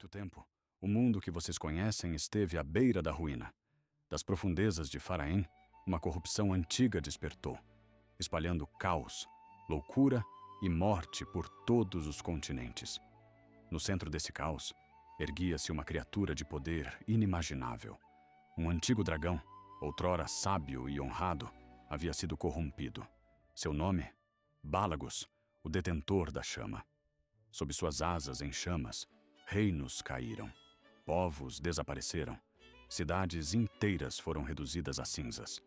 muito tempo, o mundo que vocês conhecem esteve à beira da ruína. Das profundezas de Faraém, uma corrupção antiga despertou, espalhando caos, loucura e morte por todos os continentes. No centro desse caos, erguia-se uma criatura de poder inimaginável. Um antigo dragão, outrora sábio e honrado, havia sido corrompido. Seu nome? Bálagos, o detentor da chama. Sob suas asas em chamas, reinos caíram, povos desapareceram, cidades inteiras foram reduzidas a cinzas.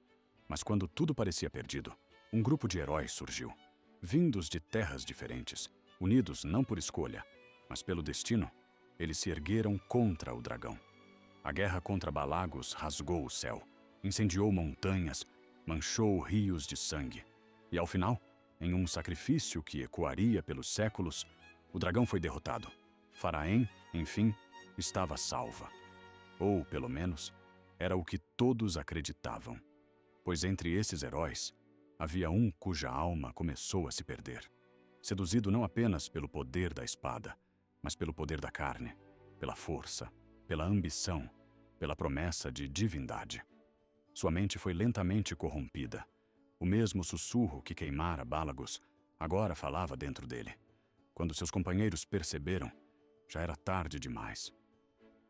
Mas quando tudo parecia perdido, um grupo de heróis surgiu, vindos de terras diferentes, unidos não por escolha, mas pelo destino. Eles se ergueram contra o dragão. A guerra contra Bálagos rasgou o céu, incendiou montanhas, manchou rios de sangue. E ao final, em um sacrifício que ecoaria pelos séculos, o dragão foi derrotado. Faraém, enfim, estava salva. Ou, pelo menos, era o que todos acreditavam. Pois entre esses heróis, havia um cuja alma começou a se perder. Seduzido não apenas pelo poder da espada, mas pelo poder da carne, pela força, pela ambição, pela promessa de divindade. Sua mente foi lentamente corrompida. O mesmo sussurro que queimara Bálagos agora falava dentro dele. Quando seus companheiros perceberam, já era tarde demais.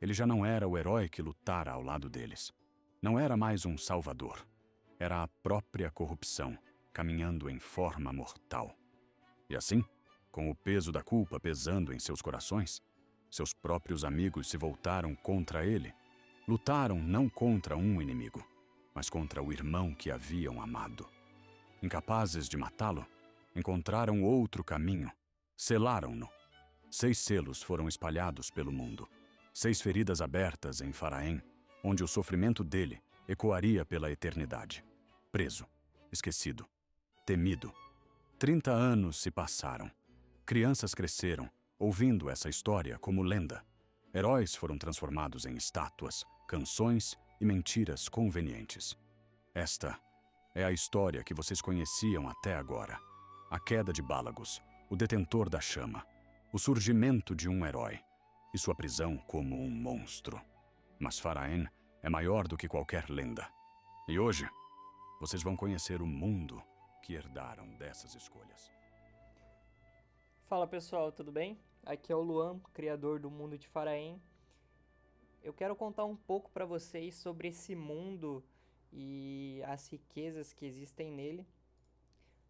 Ele já não era o herói que lutara ao lado deles. Não era mais um salvador. Era a própria corrupção, caminhando em forma mortal. E assim, com o peso da culpa pesando em seus corações, seus próprios amigos se voltaram contra ele. Lutaram não contra um inimigo, mas contra o irmão que haviam amado. Incapazes de matá-lo, encontraram outro caminho. Selaram-no. 6 selos foram espalhados pelo mundo. 6 feridas abertas em Faraém, onde o sofrimento dele ecoaria pela eternidade. Preso, esquecido, temido. 30 anos se passaram. Crianças cresceram, ouvindo essa história como lenda. Heróis foram transformados em estátuas, canções e mentiras convenientes. Esta é a história que vocês conheciam até agora. A queda de Bálagos, o detentor da chama, o surgimento de um herói e sua prisão como um monstro. Mas Faraém é maior do que qualquer lenda. E hoje, vocês vão conhecer o mundo que herdaram dessas escolhas. Fala pessoal, tudo bem? Aqui é o Luan, criador do Mundo de Faraém. Eu quero contar um pouco para vocês sobre esse mundo e as riquezas que existem nele.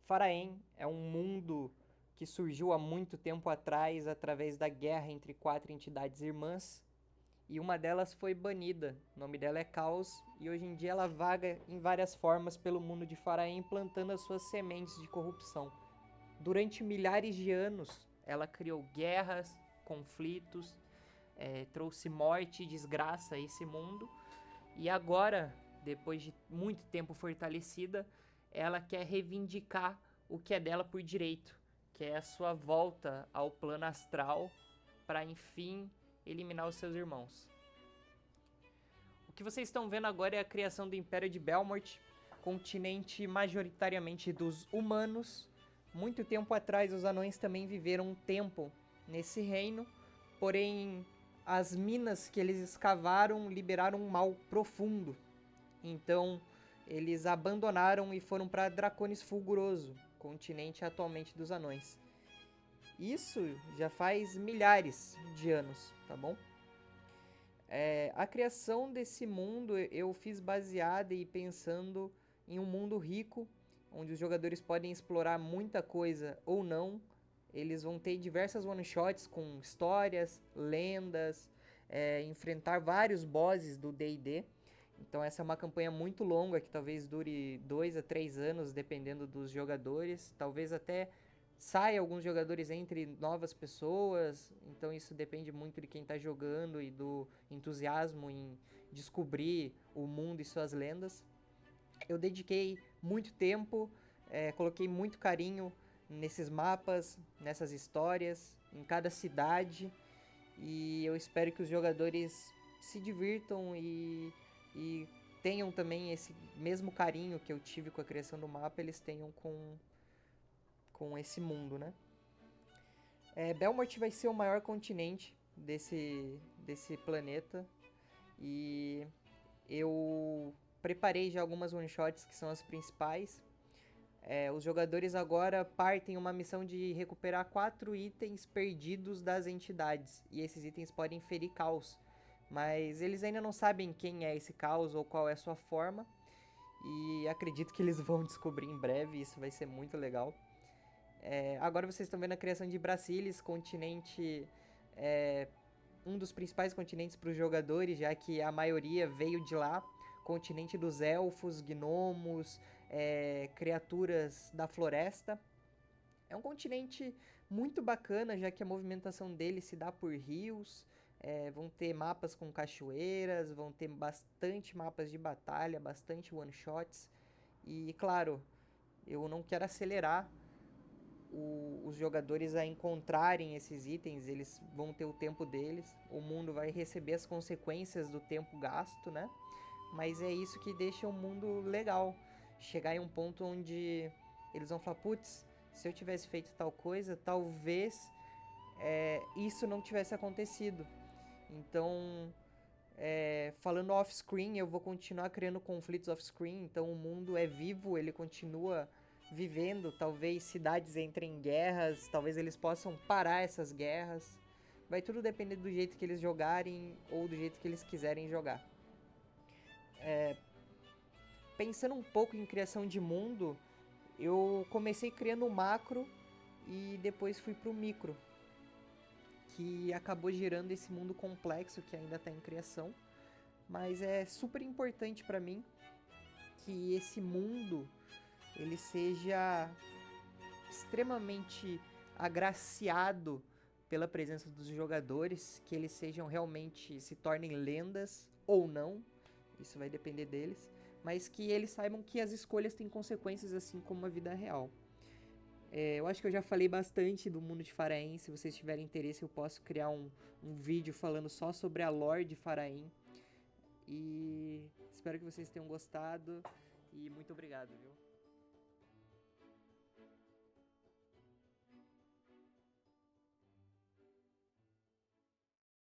Faraém é um mundo que surgiu há muito tempo atrás através da guerra entre 4 entidades irmãs, e uma delas foi banida. O nome dela é Caos, e hoje em dia ela vaga em várias formas pelo mundo de Faraém, plantando as suas sementes de corrupção. Durante milhares de anos, ela criou guerras, conflitos, trouxe morte e desgraça a esse mundo. E agora, depois de muito tempo fortalecida, ela quer reivindicar o que é dela por direito, que é a sua volta ao plano astral para, enfim, eliminar os seus irmãos. O que vocês estão vendo agora é a criação do Império de Belmort, continente majoritariamente dos humanos. Muito tempo atrás, os anões também viveram um tempo nesse reino, porém, as minas que eles escavaram liberaram um mal profundo. Então, eles abandonaram e foram para Draconis Fulguroso, continente atualmente dos anões. Isso já faz milhares de anos, tá bom? A criação desse mundo eu fiz baseada e pensando em um mundo rico, onde os jogadores podem explorar muita coisa ou não. Eles vão ter diversas one-shots com histórias, lendas, enfrentar vários bosses do D&D. Então essa é uma campanha muito longa, que talvez dure 2 a 3 anos, dependendo dos jogadores. Talvez até saia alguns jogadores entre novas pessoas. Então isso depende muito de quem está jogando e do entusiasmo em descobrir o mundo e suas lendas. Eu dediquei muito tempo, coloquei muito carinho nesses mapas, nessas histórias, em cada cidade. E eu espero que os jogadores se divirtam e tenham também esse mesmo carinho que eu tive com a criação do mapa, eles tenham com esse mundo, né? Belmort vai ser o maior continente desse planeta. E eu preparei já algumas one-shots que são as principais. Os jogadores agora partem uma missão de recuperar 4 itens perdidos das entidades. E esses itens podem ferir caos. Mas eles ainda não sabem quem é esse caos ou qual é a sua forma. E acredito que eles vão descobrir em breve, isso vai ser muito legal. Agora vocês estão vendo a criação de Brasilis, continente, um dos principais continentes para os jogadores, já que a maioria veio de lá. Continente dos elfos, gnomos, criaturas da floresta. É um continente muito bacana, já que a movimentação dele se dá por rios. Vão ter mapas com cachoeiras, vão ter bastante mapas de batalha, bastante one-shots. E, claro, eu não quero acelerar os jogadores a encontrarem esses itens, eles vão ter o tempo deles, o mundo vai receber as consequências do tempo gasto, né? Mas é isso que deixa o mundo legal. Chegar em um ponto onde eles vão falar, putz, se eu tivesse feito tal coisa, talvez isso não tivesse acontecido. Então, falando off-screen, eu vou continuar criando conflitos off-screen. Então, o mundo é vivo, ele continua vivendo. Talvez cidades entrem em guerras, talvez eles possam parar essas guerras. Vai tudo depender do jeito que eles jogarem ou do jeito que eles quiserem jogar. Pensando um pouco em criação de mundo, eu comecei criando o macro e depois fui pro micro, que acabou gerando esse mundo complexo que ainda está em criação. Mas é super importante para mim que esse mundo ele seja extremamente agraciado pela presença dos jogadores, que eles sejam realmente, se tornem lendas ou não, isso vai depender deles, mas que eles saibam que as escolhas têm consequências assim como a vida real. Eu acho que eu já falei bastante do mundo de Faraém. Se vocês tiverem interesse, eu posso criar um vídeo falando só sobre a lore de Faraém. E espero que vocês tenham gostado. E muito obrigado, viu?